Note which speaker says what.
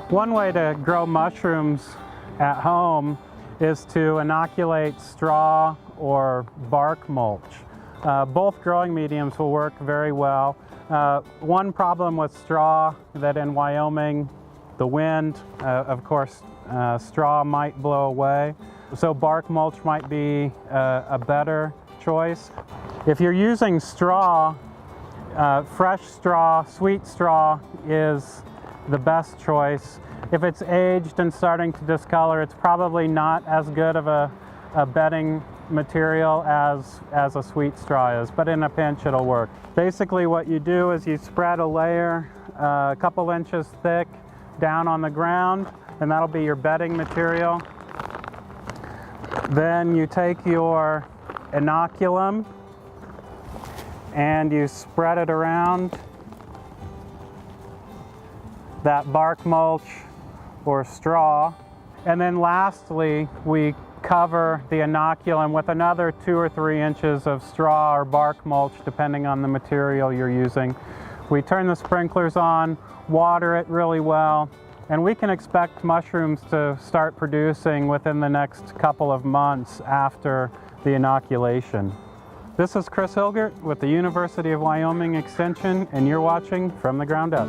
Speaker 1: One way to grow mushrooms at home is to inoculate straw or bark mulch. Both growing mediums will work very well. One problem with straw that in Wyoming, the wind, of course, straw might blow away. So bark mulch might be a better choice. If you're using straw, fresh straw, sweet straw is the best choice. If it's aged and starting to discolor, it's probably not as good of a bedding material as a sweet straw is, but in a pinch it'll work. Basically what you do is you spread a layer a couple inches thick down on the ground, and that'll be your bedding material. Then you take your inoculum and you spread it around that bark mulch or straw. And then lastly, we cover the inoculum with another 2 or 3 inches of straw or bark mulch, depending on the material you're using. We turn the sprinklers on, water it really well, and we can expect mushrooms to start producing within the next couple of months after the inoculation. This is Chris Hilgert with the University of Wyoming Extension, and you're watching From the Ground Up.